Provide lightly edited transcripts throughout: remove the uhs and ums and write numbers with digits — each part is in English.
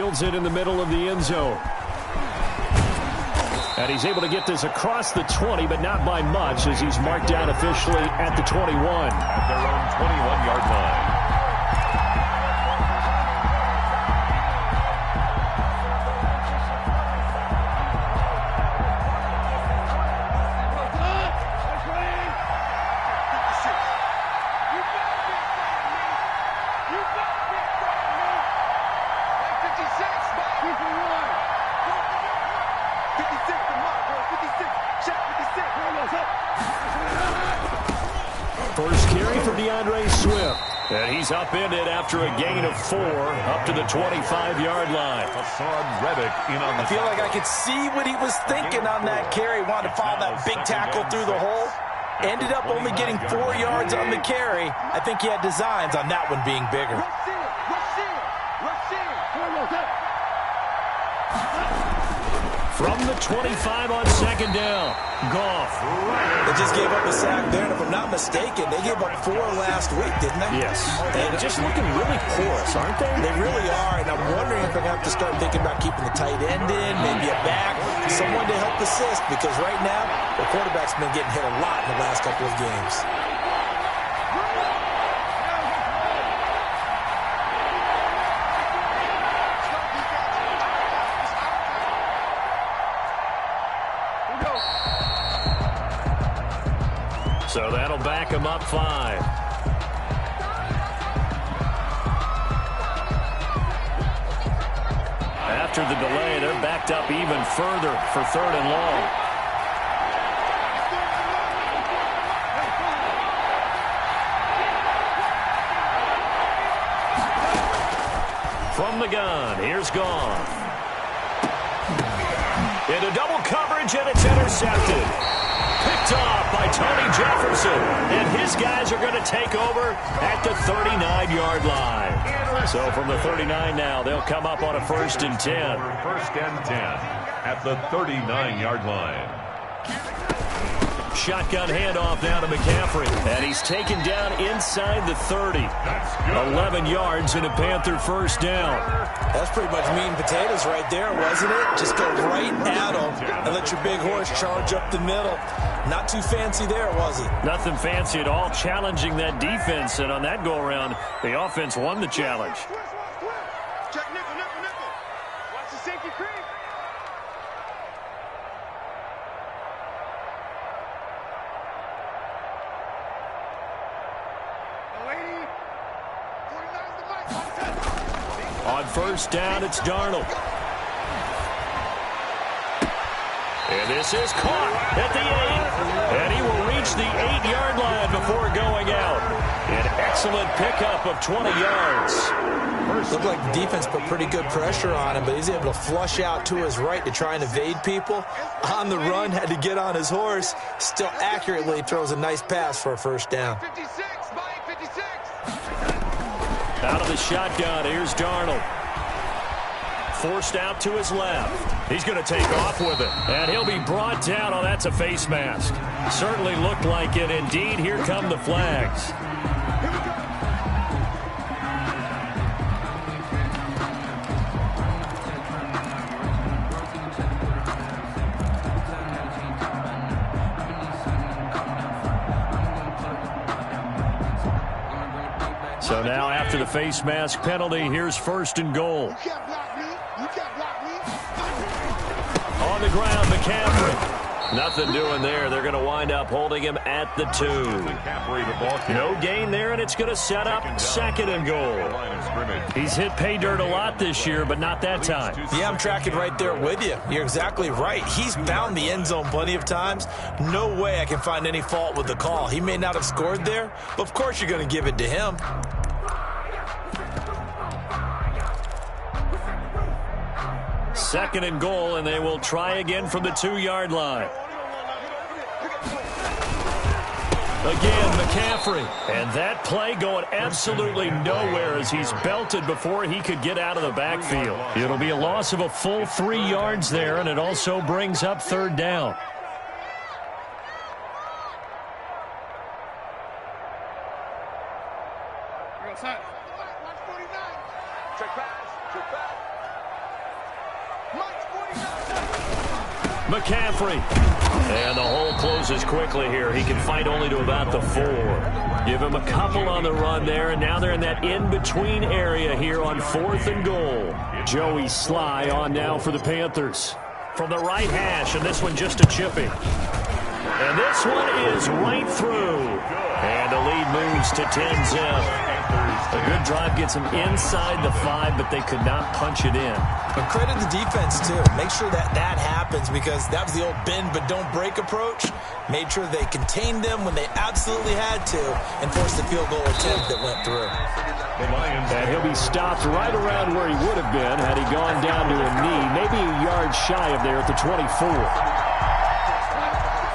fields it in the middle of the end zone. And he's able to get this across the 20, but not by much, as he's marked down officially at the 21. At their own 21-yard line. And he's upended after a gain of 4 up to the 25-yard line. I feel like I could see what he was thinking on that carry. Wanted to follow that big tackle through the hole. Ended up only getting 4 yards on the carry. I think he had designs on that one being bigger. From the 25 on second down, Goff. They just gave up a sack there, and if I'm not mistaken, they gave up 4 last week, didn't they? Yes. They're just looking really porous, aren't they? They really are, and I'm wondering if they're going to have to start thinking about keeping the tight end in, maybe a back, someone to help assist, because right now, the quarterback's been getting hit a lot in the last couple of games. So that'll back him up 5. After the delay, they're backed up even further for 3rd and long. From the gun, here's Goff. Into double coverage, and it's intercepted. Picked off by Tony Jefferson, and his guys are going to take over at the 39-yard line. So from the 39 now, they'll come up on a 1st and 10. 1st and 10 at the 39-yard line. Shotgun handoff now to McCaffrey, and he's taken down inside the 30. 11 yards and a Panther 1st down. That's pretty much meat and potatoes right there, wasn't it? Just go right at him and let your big horse charge up the middle. Not too fancy there, was it? Nothing fancy at all, challenging that defense, and on that go-around, the offense won the challenge. Check nickel, nickel, nickel. Watch the safety creep. On 1st down, it's Darnold. And this is caught at the 8. And he will reach the 8-yard line before going out. An excellent pickup of 20 yards. Looked like the defense put pretty good pressure on him, but he's able to flush out to his right to try and evade people. On the run, had to get on his horse. Still accurately throws a nice pass for a 1st down. 56, Mike, 56. Out of the shotgun, here's Darnold. Forced out to his left. He's going to take off with it. And he'll be brought down. Oh, that's a face mask. Certainly looked like it. Indeed, here come the flags. So now after the face mask penalty, here's 1st and goal. On the ground, McCaffrey. Nothing doing there. They're going to wind up holding him at the 2. No gain there, and it's going to set up 2nd and goal. He's hit pay dirt a lot this year, but not that time. Yeah, I'm tracking right there with you. You're exactly right. He's found the end zone plenty of times. No way I can find any fault with the call. He may not have scored there, but of course you're going to give it to him. Second and goal, and they will try again from the 2-yard line. Again, McCaffrey. And that play going absolutely nowhere as he's belted before he could get out of the backfield. It'll be a loss of a full 3 yards there, and it also brings up 3rd down. McCaffrey. And the hole closes quickly here. He can fight only to about the 4. Give him a couple on the run there, and now they're in that in-between area here on 4th and goal. Joey Sly on now for the Panthers. From the right hash, and this one just a chipping. And this one is right through. And the lead moves to 10-zip. A good drive gets them inside the 5, but they could not punch it in. But credit the defense, too. Make sure that happens, because that was the old bend but don't break approach. Made sure they contained them when they absolutely had to and forced the field goal attempt that went through. And he'll be stopped right around where he would have been had he gone down to a knee, maybe a yard shy of there at the 24.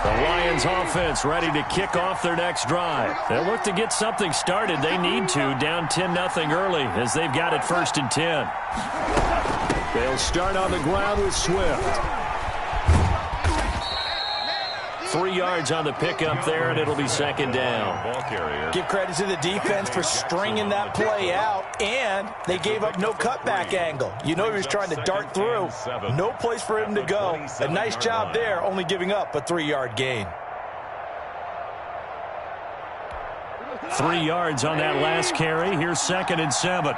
The Lions offense ready to kick off their next drive. They'll look to get something started. They need to, down 10-0 early as they've got it 1st and 10. They'll start on the ground with Swift. 3 yards on the pickup there, and it'll be 2nd down. Ball carrier. Give credit to the defense for stringing that play out, and they gave up no cutback angle. You know he was trying to dart through. No place for him to go. A nice job there, only giving up a 3-yard gain. 3 yards on that last carry. Here's 2nd and 7.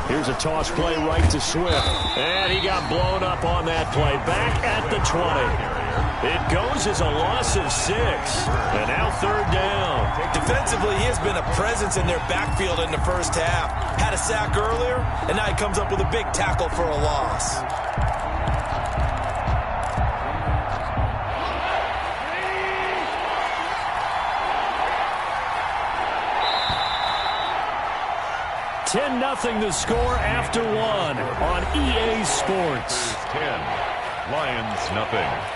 Here's a toss play right to Swift. And he got blown up on that play. Back at the 20. It goes as a loss of 6. And now 3rd down. Defensively, he has been a presence in their backfield in the first half. Had a sack earlier, and now he comes up with a big tackle for a loss. Nothing the score after 1 on EA Sports. 10, Lions nothing.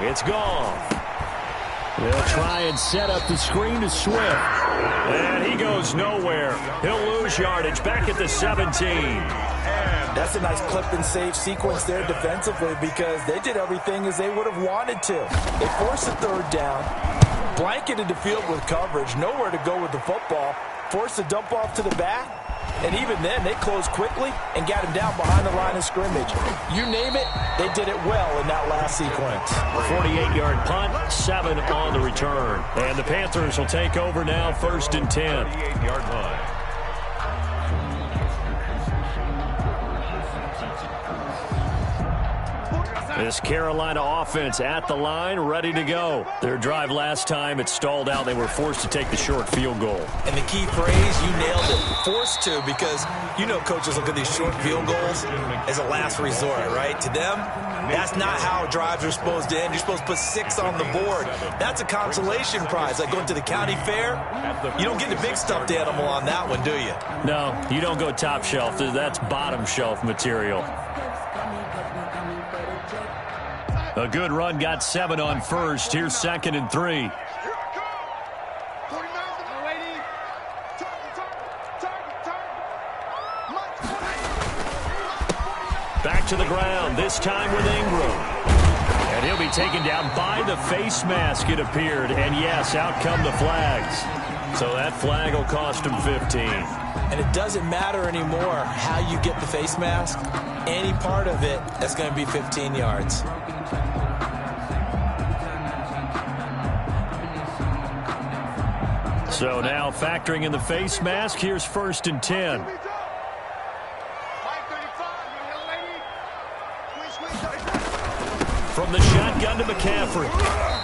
It's gone. They'll try and set up the screen to Swift. And he goes nowhere. He'll lose yardage back at the 17. That's a nice clip and save sequence there defensively, because they did everything as they would have wanted to. They forced the 3rd down, blanketed the field with coverage, nowhere to go with the football, forced the dump off to the back, and even then they closed quickly and got him down behind the line of scrimmage. You name it, they did it well in that last sequence. 48-yard punt, 7 on the return. And the Panthers will take over now, 1st and 10. 48-yard line. This Carolina offense at the line, ready to go. Their drive last time, it stalled out. They were forced to take the short field goal. And the key phrase, you nailed it. Forced to, because you know coaches look at these short field goals as a last resort, right? To them, that's not how drives are supposed to end. You're supposed to put 6 on the board. That's a consolation prize. Like going to the county fair, you don't get the big stuffed animal on that one, do you? No, you don't go top shelf. That's bottom shelf material. A good run got 7 on 1st. Here's 2nd and 3. Back to the ground, this time with Ingram. And he'll be taken down by the face mask, it appeared. And yes, out come the flags. So that flag will cost him 15. And it doesn't matter anymore how you get the face mask. Any part of it, that's going to be 15 yards. So now factoring in the face mask, here's 1st and 10. From the shotgun to McCaffrey.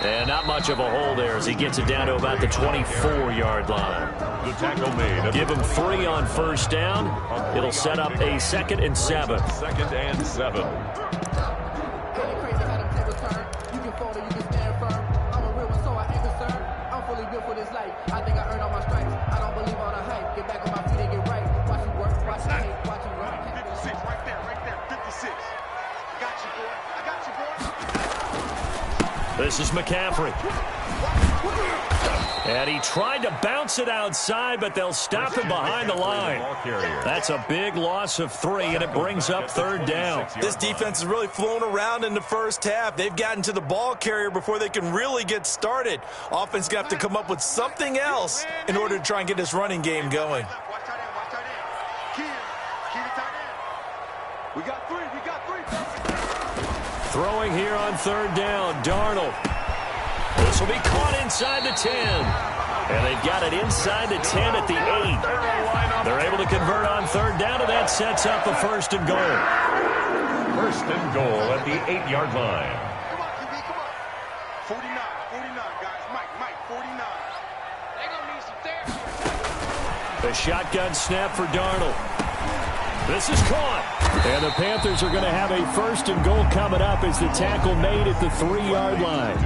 And not much of a hole there as he gets it down to about the 24-yard line. The tackle made. Give him 3 on 1st down. It'll set up a 2nd and 7. 2nd and 7. This is McCaffrey. And he tried to bounce it outside, but they'll stop him behind the line. That's a big loss of 3, and it brings up 3rd down. This defense is really flown around in the first half. They've gotten to the ball carrier before they can really get started. Offense going to have to come up with something else in order to try and get this running game going. We got 3. Throwing here on 3rd down, Darnold. This will be caught inside the 10. And they've got it inside the 10 at the 8. They're able to convert on 3rd down, and that sets up a 1st and goal. 1st and goal at the 8-yard line. Come on, QB, come on. 49, guys. Mike, 49. They gonna need some therapy. The shotgun snap for Darnold. This is caught. And the Panthers are going to have a 1st and goal coming up as the tackle made at the 3-yard line.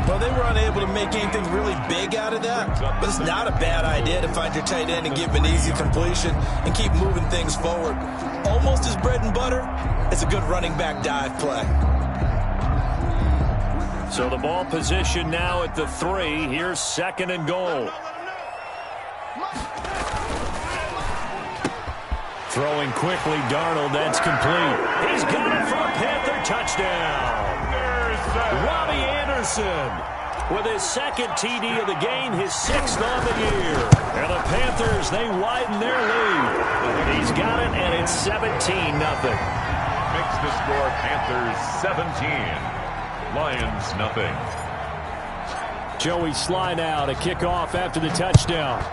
Well, they were unable to make anything really big out of that, but it's not a bad idea to find your tight end and give him an easy completion and keep moving things forward. Almost his bread and butter. It's a good running back dive play. So the ball position now at the 3. Here's 2nd and goal. Throwing quickly, Darnold, that's complete. He's got it for a Panther touchdown. Robbie Anderson with his 2nd TD of the game, his 6th on the year. And the Panthers, they widen their lead. He's got it, and it's 17-0. Makes the score Panthers 17. Lions nothing. Joey Sly now to kick off after the touchdown.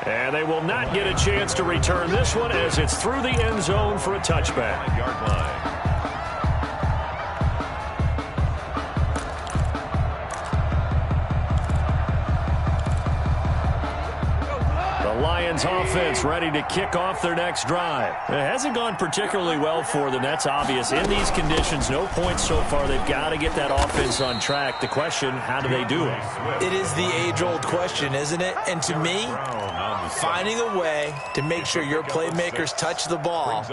And they will not get a chance to return this one as it's through the end zone for a touchback. 5-yard line. The Lions offense ready to kick off their next drive. It hasn't gone particularly well for them. That's obvious. In these conditions, no points so far. They've got to get that offense on track. The question, how do they do it? It is the age-old question, isn't it? And to me, finding a way to make sure your playmakers touch the ball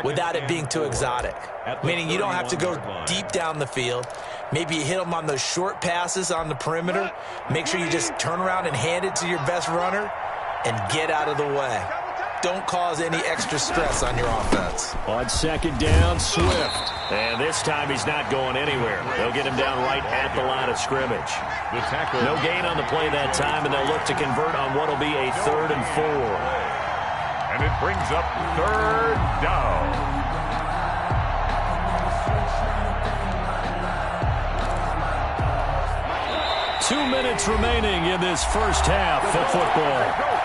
without it being too exotic. Meaning you don't have to go deep down the field. Maybe you hit them on those short passes on the perimeter. Make sure you just turn around and hand it to your best runner and get out of the way. Don't cause any extra stress on your offense. On 2nd down, Swift. And this time he's not going anywhere. They'll get him down right at the line of scrimmage. No gain on the play that time, and they'll look to convert on what will be a 3rd and 4. And it brings up 3rd down. Two minutes remaining in this first half of football.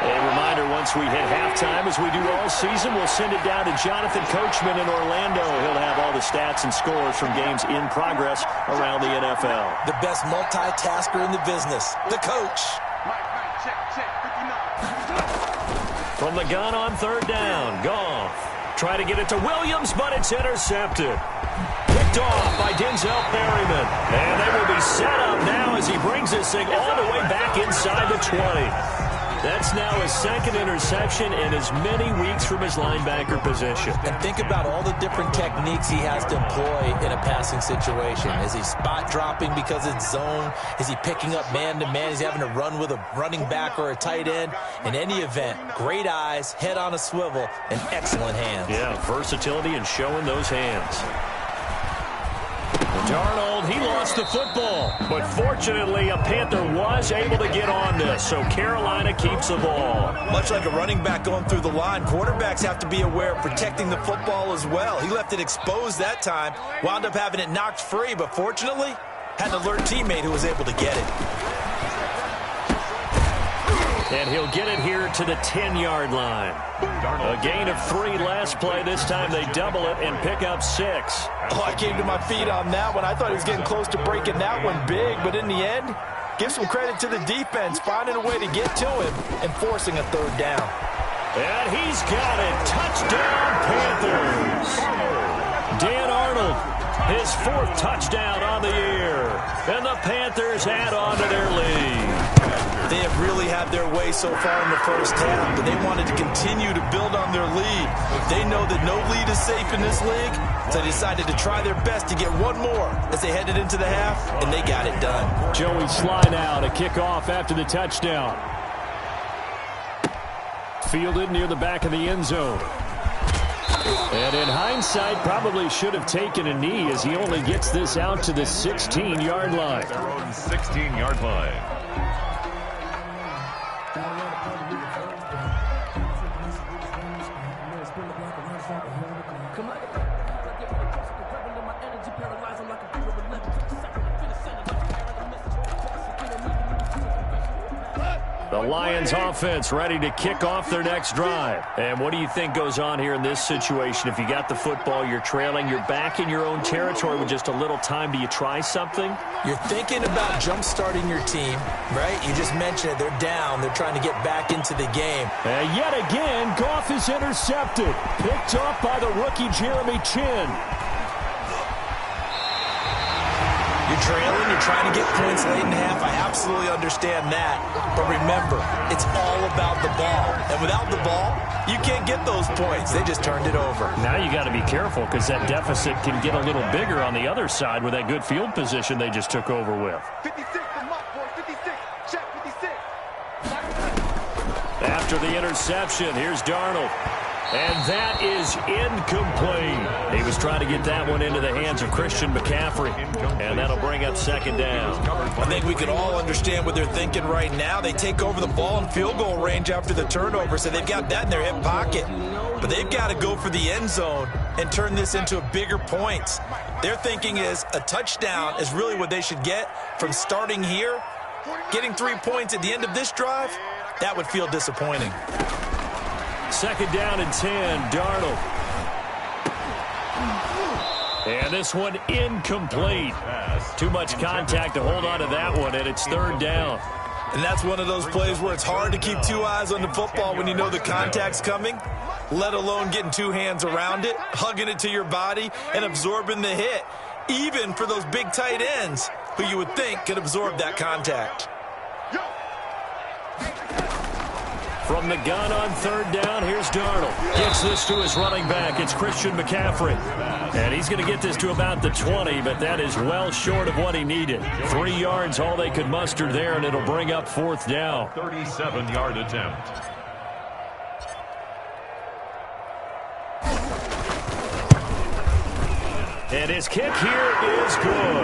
A reminder, once we hit halftime, as we do all season, we'll send it down to Jonathan Coachman in Orlando. He'll have all the stats and scores from games in progress around the NFL. The best multitasker in the business, the coach. Mike, check, 59. From the gun on 3rd down, Goff. Try to get it to Williams, but it's intercepted. Picked off by Denzel Perryman. And they will be set up now as he brings this thing all the way back inside the 20. That's now his 2nd interception in as many weeks from his linebacker position. And think about all the different techniques he has to employ in a passing situation. Is he spot dropping because it's zone? Is he picking up man-to-man? Is he having to run with a running back or a tight end? In any event, great eyes, head on a swivel, and excellent hands. Yeah, versatility and showing those hands. Darnold, he lost the football, but fortunately a Panther was able to get on this, so Carolina keeps the ball. Much like a running back going through the line, quarterbacks have to be aware of protecting the football as well. He left it exposed that time, wound up having it knocked free, but fortunately had an alert teammate who was able to get it. And he'll get it here to the 10-yard line. A gain of 3 last play. This time they double it and pick up 6. Oh, I came to my feet on that one. I thought he was getting close to breaking that one big, but in the end, give some credit to the defense, finding a way to get to him and forcing a 3rd down. And he's got it. Touchdown, Panthers. Dan Arnold, his 4th touchdown on the year. And the Panthers add on to their lead. They have really had their way so far in the first half, but they wanted to continue to build on their lead. They know that no lead is safe in this league, so they decided to try their best to get one more as they headed into the half, and they got it done. Joey slide out, a kickoff after the touchdown. Fielded near the back of the end zone. And in hindsight, probably should have taken a knee as he only gets this out to the 16-yard line. Their own 16-yard line. The Lions offense ready to kick off their next drive. And what do you think goes on here in this situation? If you got the football, you're trailing, you're back in your own territory with just a little time. Do you try something? You're thinking about jump-starting your team, right? You just mentioned it. They're down. They're trying to get back into the game. And yet again, Goff is intercepted. Picked off by the rookie Jeremy Chin. You're trailing, you're trying to get points late in half. I absolutely understand that. But remember, it's all about the ball. And without the ball, you can't get those points. They just turned it over. Now you got to be careful because that deficit can get a little bigger on the other side with that good field position they just took over with. 56, the mark, boy, 56. Check 56. After the interception, here's Darnold. And that is incomplete. He was trying to get that one into the hands of Christian McCaffrey. And that'll bring up second down. I think we can all understand what they're thinking right now. They take over the ball in field goal range after the turnover, so they've got that in their hip pocket. But they've got to go for the end zone and turn this into bigger points. Their thinking is a touchdown is really what they should get from starting here. Getting 3 points at the end of this drive, that would feel disappointing. Second down and 10, Darnold. And this one incomplete. Too much contact to hold on to that one, and it's third down. And that's one of those plays where it's hard to keep two eyes on the football when you know the contact's coming, let alone getting two hands around it, hugging it to your body, and absorbing the hit, even for those big tight ends who you would think could absorb that contact. From the gun on third down, here's Darnold. Gets this to his running back. It's Christian McCaffrey. And he's going to get this to about the 20, but that is well short of what he needed. 3 yards, all they could muster there, and it'll bring up fourth down. 37-yard attempt. And his kick here is good.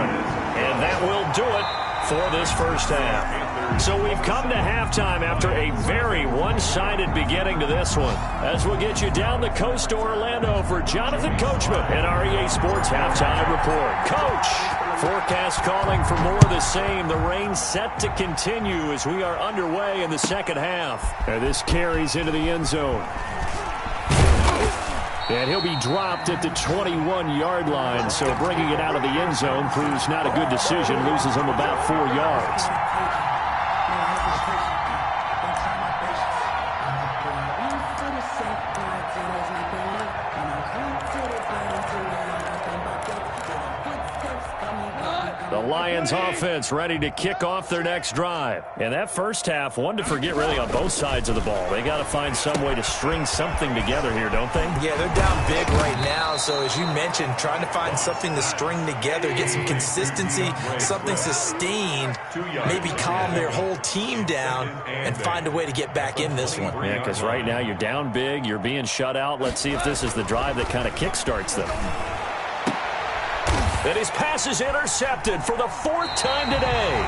And that will do it for this first half. So we've come to halftime after a very one-sided beginning to this one. As we'll get you down the coast to Orlando for Jonathan Coachman and our EA Sports Halftime Report. Coach, forecast calling for more of the same. The rain set to continue as we are underway in the second half. And this carries into the end zone. And he'll be dropped at the 21-yard line, so bringing it out of the end zone proves not a good decision. Loses him about 4 yards. The Lions offense ready to kick off their next drive. And that first half, one to forget really on both sides of the ball. They got to find some way to string something together here, don't they? Yeah, they're down big right now. So as you mentioned, trying to find something to string together, get some consistency, something sustained, maybe calm their whole team down and find a way to get back in this one. Yeah, because right now you're down big, you're being shut out. Let's see if this is the drive that kind of kickstarts them. And his pass is intercepted for the 4th time today.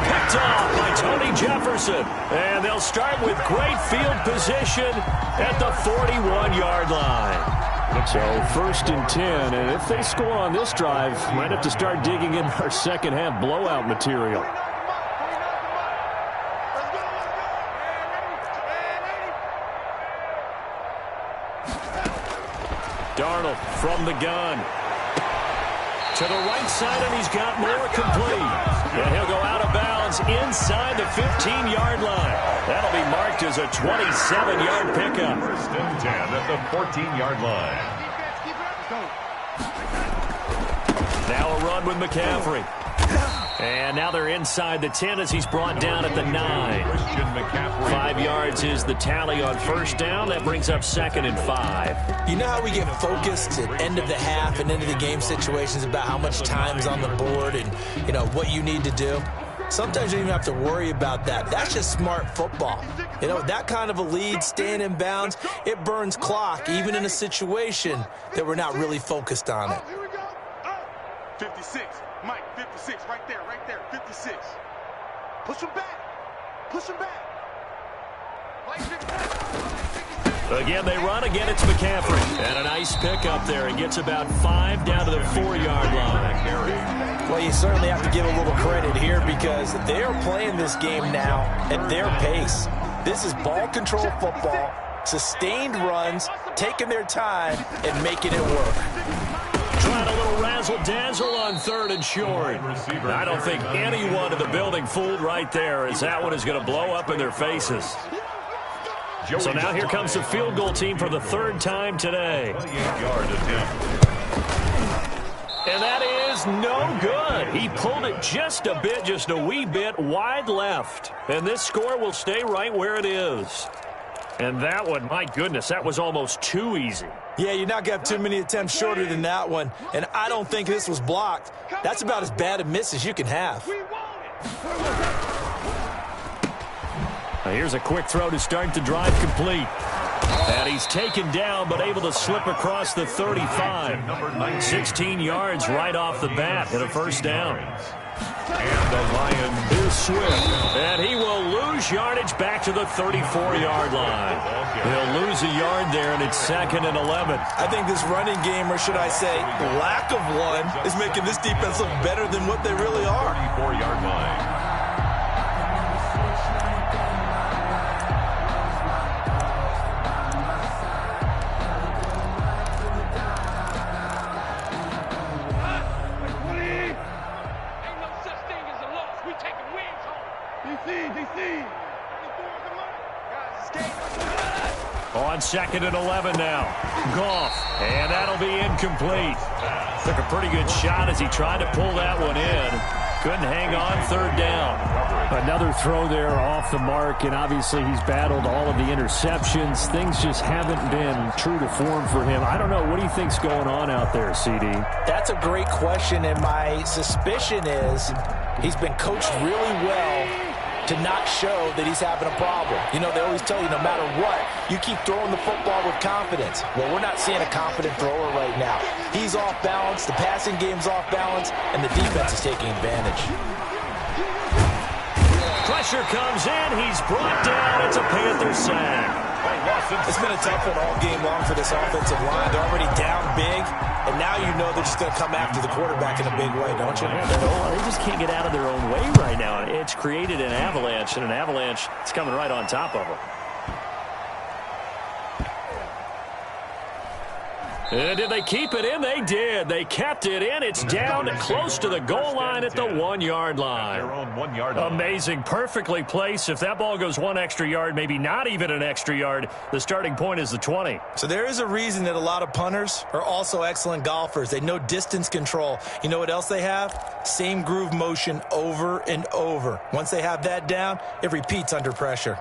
Picked off by Tony Jefferson. And they'll start with great field position at the 41-yard line. So 1st and 10. And if they score on this drive, might have to start digging in our second half blowout material. Darnold from the gun. To the right side, and he's got more complete. And he'll go out of bounds inside the 15-yard line. That'll be marked as a 27-yard pickup. 1st and 10 at the 14-yard line. Now a run with McCaffrey. And And now they're inside the 10 as he's brought down at the 9. 5 yards is the tally on first down. That brings up 2nd and 5. You know how we get focused at end of the half and end of the game situations about how much time's on the board and, you know, what you need to do? Sometimes you don't even have to worry about that. That's just smart football. You know, that kind of a lead, staying in bounds, it burns clock, even in a situation that we're not really focused on it. Here we go. 56. Mike, 56. Right there, 56. Push him back. Push him back. Again, they run. Again, it's McCaffrey. And a nice pickup there. He gets about 5 down to the 4-yard line. Well, you certainly have to give a little credit here because they are playing this game now at their pace. This is ball control football, sustained runs, taking their time, and making it work. Trying a little razzle-dazzle on 3rd and short. I don't think anyone in the building fooled right there, as that one is going to blow up in their faces. So now here comes the field goal team for the 3rd time today. And that is no good. He pulled it just a bit, just a wee bit wide left. And this score will stay right where it is. And that one, my goodness, that was almost too easy. Yeah, you're not going to have too many attempts shorter than that one. And I don't think this was blocked. That's about as bad a miss as you can have. Now here's a quick throw to start the drive complete. And he's taken down, but able to slip across the 35. 16 yards right off the bat and a first down. And the Lions Here's Swift. And he will lose yardage back to the 34-yard line. He'll lose a yard there, and it's 2nd and 11. I think this running game, or should I say lack of one, is making this defense look better than what they really are. 34-yard line. On 2nd and 11 now. Goff. And that'll be incomplete. Took a pretty good shot as he tried to pull that one in. Couldn't hang on 3rd down. Another throw there off the mark, and obviously he's battled all of the interceptions. Things just haven't been true to form for him. I don't know. What do you think's going on out there, CD? That's a great question, and my suspicion is he's been coached really well to not show that he's having a problem. You know, they always tell you no matter what, you keep throwing the football with confidence. Well, we're not seeing a confident thrower right now. He's off balance, the passing game's off balance, and the defense is taking advantage. Pressure comes in. He's brought down. It's a Panther sack. It's been a tough one all game long for this offensive line. They're already down big, and now you know they're just going to come after the quarterback in a big way, don't you? Yeah, they just can't get out of their own way right now. It's created an avalanche, and an avalanche is coming right on top of them. And did they keep it in? They did. They kept it in. It's down close to the goal line at the 1-yard line. Their own 1-yard line. Amazing. Perfectly placed. If that ball goes 1 extra yard, maybe not even an extra yard, the starting point is the 20. So there is a reason that a lot of punters are also excellent golfers. They know distance control. You know what else they have? Same groove motion over and over. Once they have that down, it repeats under pressure.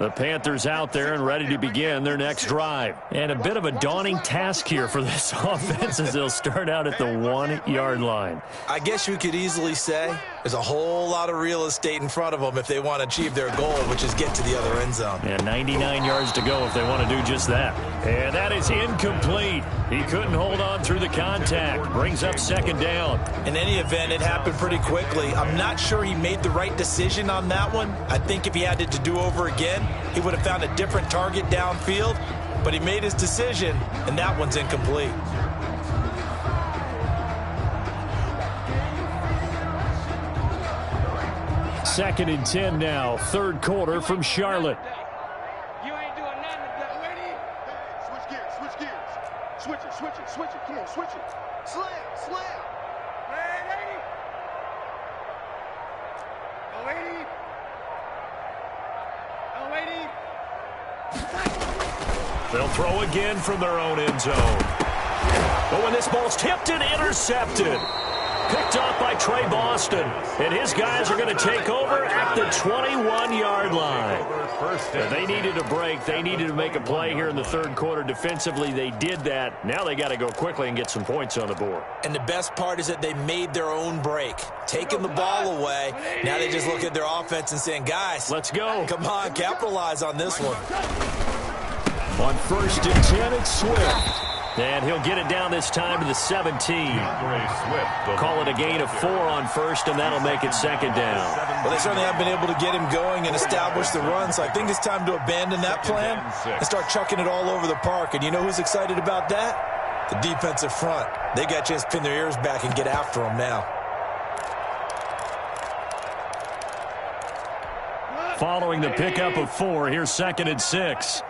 The Panthers out there and ready to begin their next drive. And a bit of a daunting task here for this offense as they'll start out at the 1-yard line. I guess you could easily say there's a whole lot of real estate in front of them if they want to achieve their goal, which is get to the other end zone. And 99 yards to go if they want to do just that. And that is incomplete. He couldn't hold on through the contact. Brings up 2nd down. In any event, it happened pretty quickly. I'm not sure he made the right decision on that one. I think if he had it to do over again, he would have found a different target downfield, but he made his decision, and that one's incomplete. Second and 10 now, 3rd quarter from Charlotte. You ain't doing nothing to that. Ready? Switch gears, switch gears. Switch it, switch it, switch it. Come on, switch it. Slam, slam. Ready? Go 80. Go 80. They'll throw again from their own end zone. But when this ball's tipped and intercepted. Picked off by Trey Boston. And his guys are going to take over at the 21-yard line. They needed a break. They needed to make a play here in the third quarter. Defensively, they did that. Now they got to go quickly and get some points on the board. And the best part is that they made their own break. Taking the ball away. Now they just look at their offense and saying, guys, let's go. Come on, capitalize on this one. On 1st and 10, it's Swift. And he'll get it down this time to the 17. Call it a gain of 4 on 1st, and that'll make it 2nd down. Well, they certainly have been able to get him going and establish the run, so I think it's time to abandon that plan and start chucking it all over the park. And you know who's excited about that? The defensive front. They got a chance to pin their ears back and get after him now. Following the pickup of 4, here's 2nd and 6.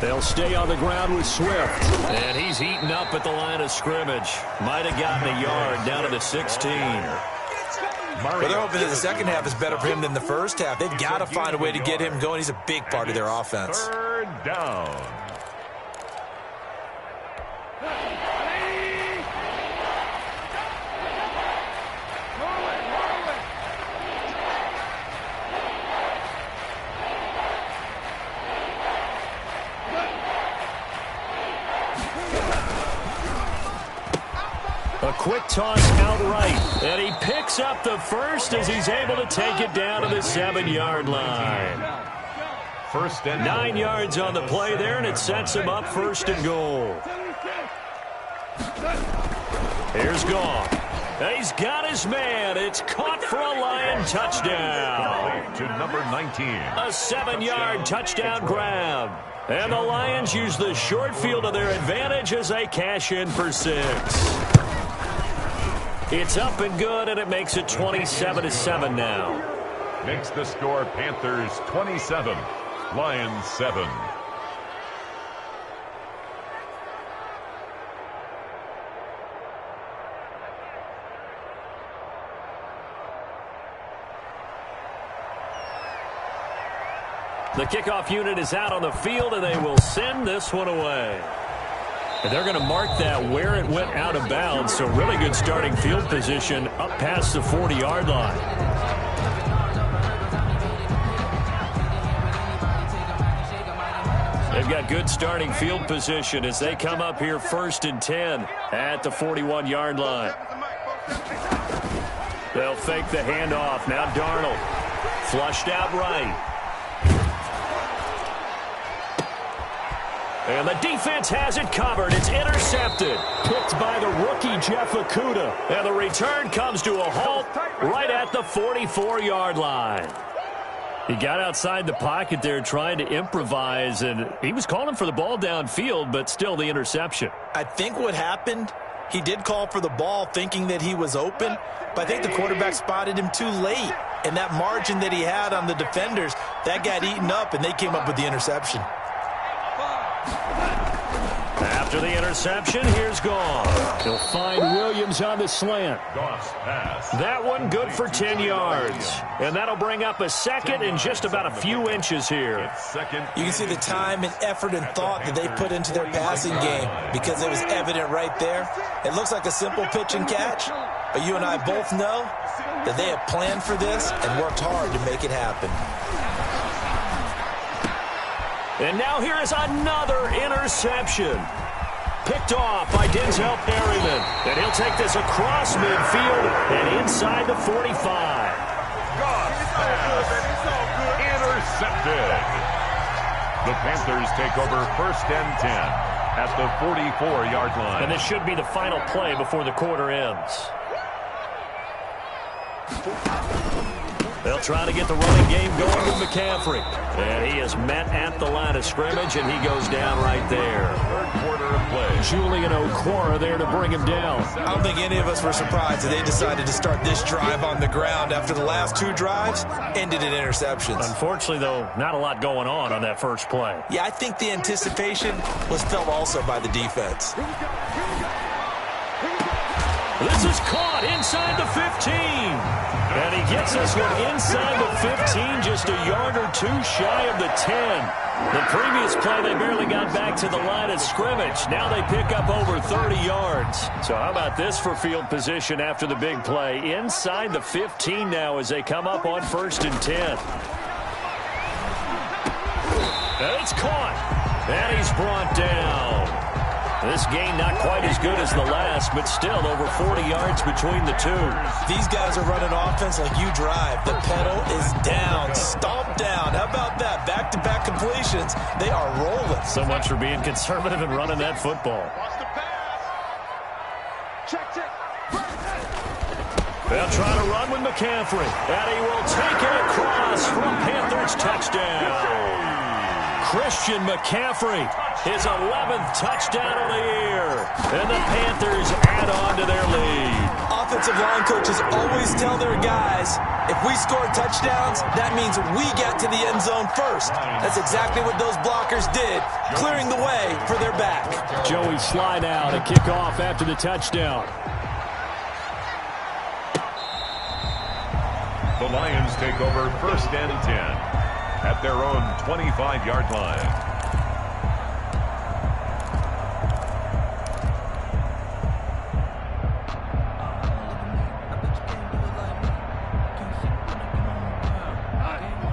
They'll stay on the ground with Swift. And he's heating up at the line of scrimmage. Might have gotten a yard down to the 16. Well, they're hoping that the second half is better for him than the first half. They've got to find a way to get him going. He's a big part of their offense. 3rd down. A quick toss outright, and he picks up the first as he's able to take it down to the 7-yard line. 9 yards on the play there, and it sets him up 1st and goal. Here's Goff. He's got his man. It's caught for a Lion touchdown. To number 19. A 7-yard touchdown grab. And the Lions use the short field to their advantage as they cash in for 6. It's up and good, and it makes it 27-7 now. Makes the score Panthers 27, Lions 7. The kickoff unit is out on the field, and they will send this one away. And they're going to mark that where it went out of bounds, so really good starting field position up past the 40-yard line. They've got good starting field position as they come up here 1st and 10 at the 41-yard line. They'll fake the handoff. Now Darnold flushed out right. And the defense has it covered. It's intercepted. Picked by the rookie, Jeff Okudah. And the return comes to a halt right at the 44-yard line. He got outside the pocket there trying to improvise, and he was calling for the ball downfield, but still the interception. I think what happened, he did call for the ball thinking that he was open, but I think the quarterback spotted him too late. And that margin that he had on the defenders, that got eaten up, and they came up with the interception. After the interception, here's Goff. He'll find Williams on the slant. Goff's pass. That one good for 10 yards. And that'll bring up a 2nd and just about a few inches here. You can see the time and effort and thought that they put into their passing game because it was evident right there. It looks like a simple pitch and catch, but you and I both know that they have planned for this and worked hard to make it happen. And now here is another interception. Picked off by Denzel Perryman. And he'll take this across midfield and inside the 45. Goff's pass. Intercepted. The Panthers take over 1st and 10 at the 44-yard line. And this should be the final play before the quarter ends. They'll try to get the running game going with McCaffrey. And he is met at the line of scrimmage, and he goes down right there. 3rd quarter of play. Julian Okwara there to bring him down. I don't think any of us were surprised that they decided to start this drive on the ground after the last 2 drives ended in interceptions. Unfortunately, though, not a lot going on that first play. Yeah, I think the anticipation was felt also by the defense. This is caught inside the 15. And he gets this one inside the 15, just a yard or two shy of the 10. The previous play, they barely got back to the line of scrimmage. Now they pick up over 30 yards. So how about this for field position after the big play? Inside the 15 now as they come up on 1st and 10. And it's caught. And he's brought down. This game not quite as good as the last, but still over 40 yards between the two. These guys are running offense like you drive. The pedal is down, stomp down. How about that? Back-to-back completions. They are rolling. So much for being conservative and running that football. They'll try to run with McCaffrey. And he will take it across for a Panthers touchdown. Christian McCaffrey, his 11th touchdown of the year. And the Panthers add on to their lead. Offensive line coaches always tell their guys, if we score touchdowns, that means we get to the end zone first. That's exactly what those blockers did, clearing the way for their back. Joey slide out and kick off after the touchdown. The Lions take over 1st and 10 at their own 25-yard line.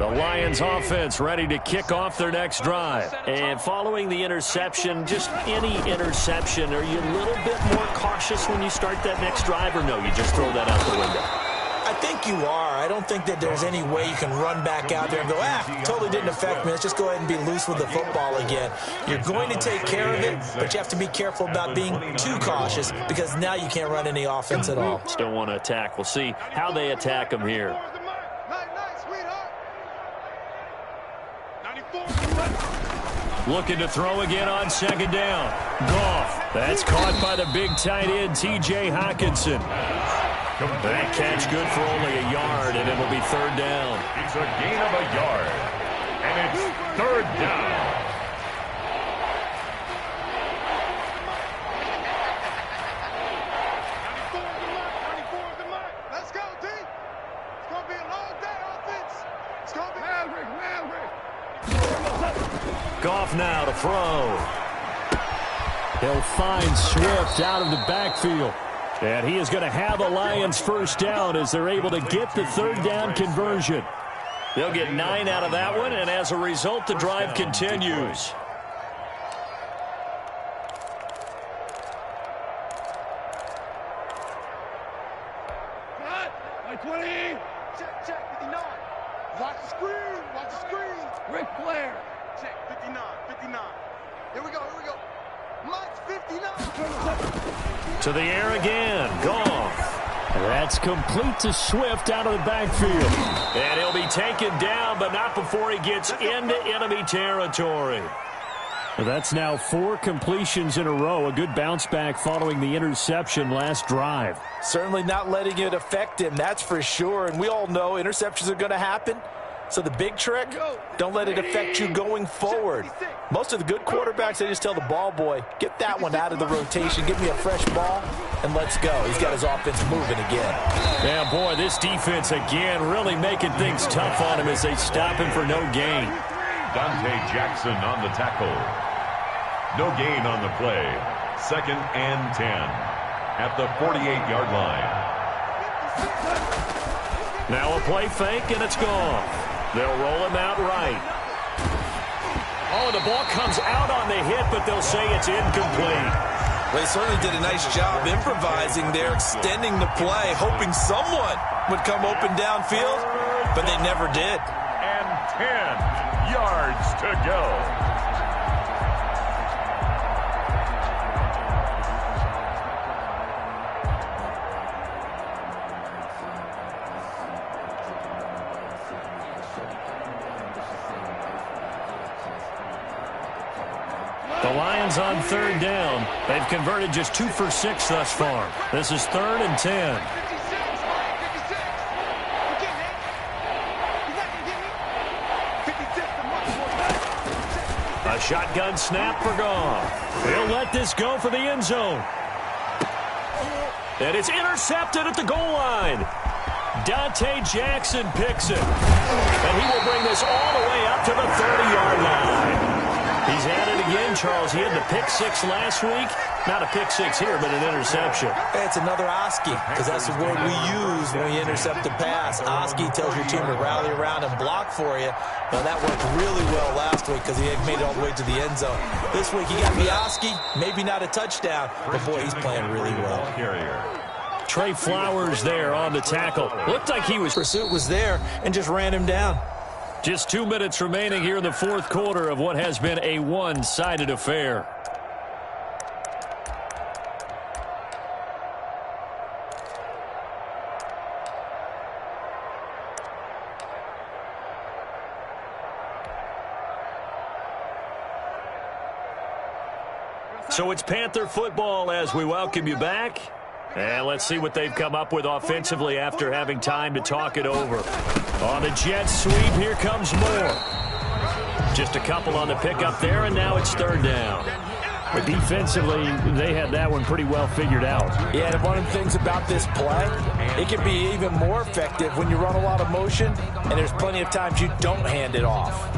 The Lions offense ready to kick off their next drive. And following the interception, just any interception, are you a little bit more cautious when you start that next drive, or no, you just throw that out the window? I think you are. I don't think that there's any way you can run back out there and go, totally didn't affect me. Let's just go ahead and be loose with the football again. You're going to take care of it, but you have to be careful about being too cautious because now you can't run any offense at all. Still want to attack. We'll see how they attack them here. Looking to throw again on 2nd down. Goff. That's caught by the big tight end, T.J. Hockenson. That catch good for only a yard, and it'll be 3rd down. It's a gain of a yard, and it's 3rd down. Let's go, D. It's going to be a long day, offense. It's going to be Maverick. Goff now to throw. He'll find Swift out of the backfield. And he is going to have a Lions 1st down as they're able to get the 3rd down conversion. They'll get 9 out of that one, and as a result, the drive continues. Cut. 20. Check, 59. Watch the screen. Ric Flair. Check, 59. Here we go. Mike's 59. To the air again. Goff. That's complete to Swift out of the backfield. And he'll be taken down, but not before he gets into enemy territory. That's now 4 completions in a row. A good bounce back following the interception last drive. Certainly not letting it affect him, that's for sure. And we all know interceptions are going to happen. So the big trick, don't let it affect you going forward. Most of the good quarterbacks, they just tell the ball boy, get that one out of the rotation, give me a fresh ball, and let's go. He's got his offense moving again. Yeah, boy, this defense again really making things tough on him as they stop him for no gain. Dante Jackson on the tackle. No gain on the play. 2nd and 10 at the 48-yard line. Now a play fake, and it's gone. They'll roll him out right. Oh, the ball comes out on the hit, but they'll say it's incomplete. Well, he certainly did a nice job improvising there, extending the play, hoping someone would come open downfield, but they never did. And 10 yards to go. The Lions on 3rd down. They've converted just 2 for 6 thus far. This is 3rd and 10. A shotgun snap for Goff. He'll let this go for the end zone. And it's intercepted at the goal line. Dante Jackson picks it. And he will bring this all the way up to the 30-yard line. He's at it again, Charles. He had the pick six last week. Not a pick six here, but an interception. It's another Oski, because that's the word we use when we intercept a pass. Oski tells your team to rally around and block for you. Now, that worked really well last week because he had made it all the way to the end zone. This week, he got the Oski, maybe not a touchdown, but, boy, he's playing really well. Trey Flowers there on the tackle. Looked like he was... Pursuit was there and just ran him down. Just 2 minutes remaining here in the fourth quarter of what has been a one-sided affair. So it's Panther football as we welcome you back. And let's see what they've come up with offensively after having time to talk it over. On the jet sweep, here comes more. Just a couple on the pickup there, and now it's third down. But defensively, they had that one pretty well figured out. Yeah, and one of the things about this play, it can be even more effective when you run a lot of motion, and there's plenty of times you don't hand it off.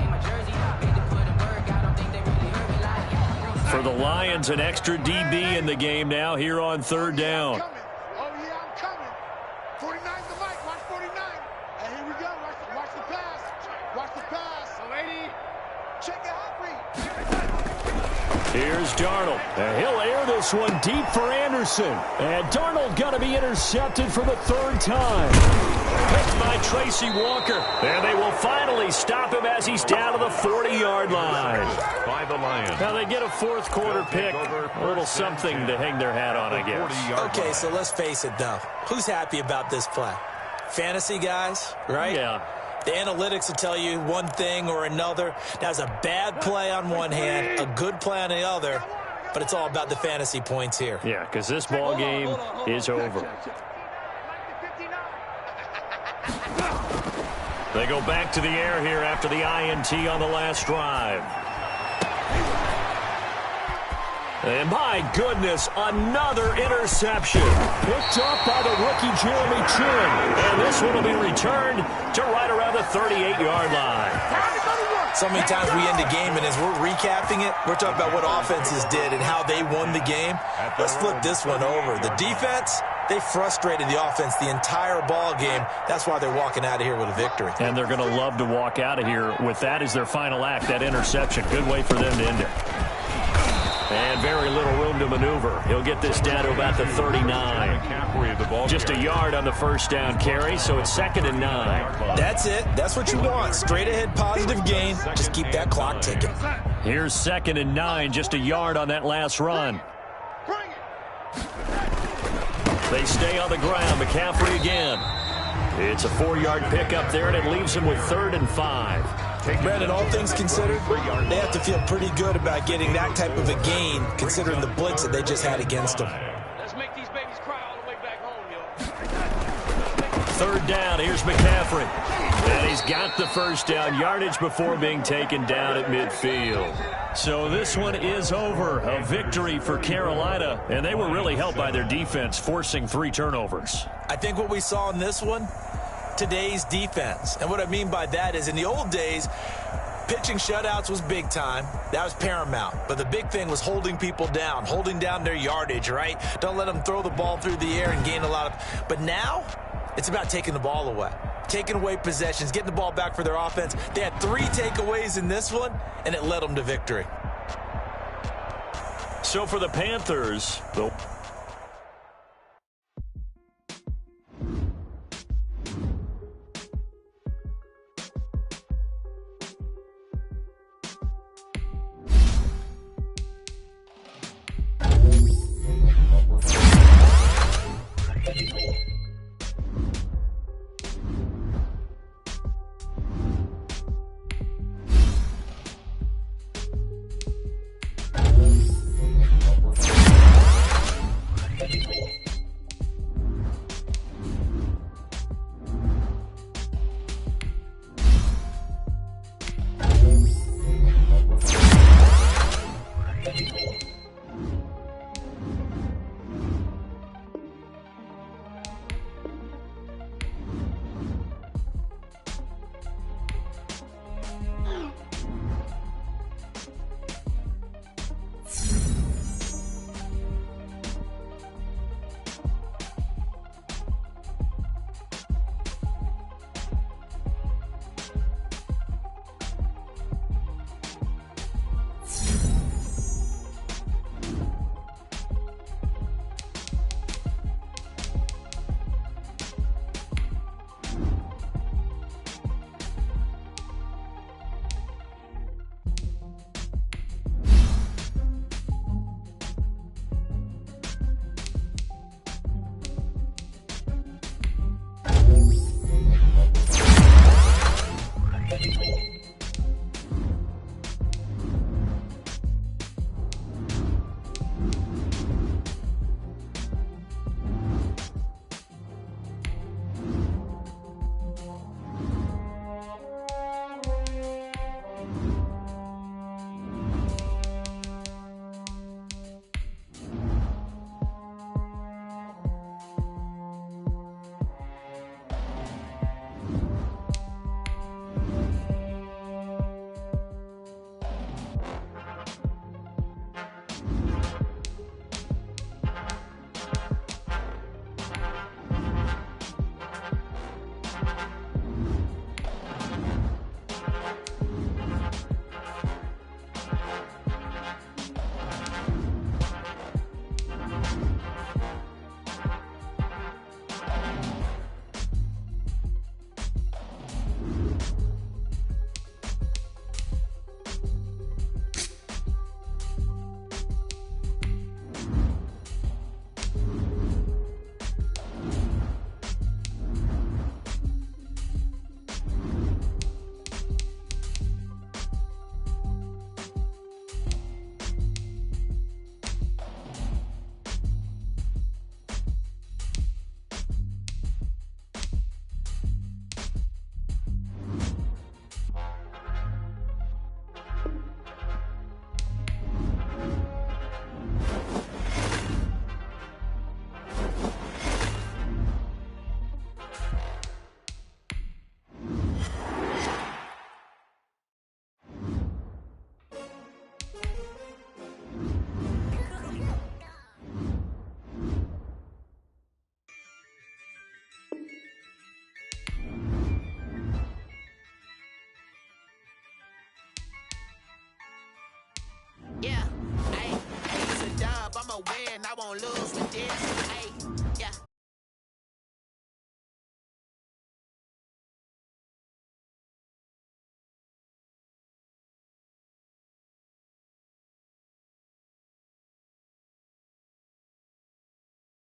For the Lions, an extra DB in the game now here on third down. Oh, yeah, I'm coming. 49's the mic. Watch 49. And here we go. Watch the pass. Watch the pass. So, lady, check it out, read. Here's Darnold. And he'll air this one deep for Anderson. And Darnold going to be intercepted for the third time. Picked by Tracy Walker. And they will finally stop him as he's down to the 40-yard line. By the Lions. Now they get a fourth quarter pick. A little something to hang their hat on, I guess. Okay, so let's face it, though. Who's happy about this play? Fantasy guys, right? Yeah. The analytics will tell you one thing or another. That's a bad play on one hand, a good play on the other, but it's all about the fantasy points here. Yeah, because this ball game is over. They go back to the air here after the INT on the last drive. And my goodness, another interception. Picked up by the rookie Jeremy Chin. And this one will be returned to right around the 38-yard line. So many times we end the game, and as we're recapping it, we're talking about what offenses did and how they won the game. Let's flip this one over. The defense, they frustrated the offense the entire ball game. That's why they're walking out of here with a victory. And they're going to love to walk out of here with that as their final act, that interception. Good way for them to end it. And very little room to maneuver. He'll get this down to about the 39. Just a yard on the first down carry, so it's 2nd and 9. That's it. That's what you want. Straight ahead positive gain. Just keep that clock ticking. Here's 2nd and 9, just a yard on that last run. They stay on the ground. McCaffrey again. It's a 4-yard pickup there, and it leaves him with 3rd and 5. Brandon, all things considered, they have to feel pretty good about getting that type of a gain, considering the blitz that they just had against them. Let's make these babies cry all the way back home, yo. 3rd down, here's McCaffrey. And he's got the first down, yardage before being taken down at midfield. So this one is over. A victory for Carolina, and they were really helped by their defense, forcing 3 turnovers. I think what we saw in this one, today's defense. And what I mean by that is in the old days, pitching shutouts was big time. That was paramount. But the big thing was holding people down, holding down their yardage, right? Don't let them throw the ball through the air and gain a lot of... But now, it's about taking the ball away. Taking away possessions, getting the ball back for their offense. They had 3 takeaways in this one, and it led them to victory. So for the Panthers, won't lose with this.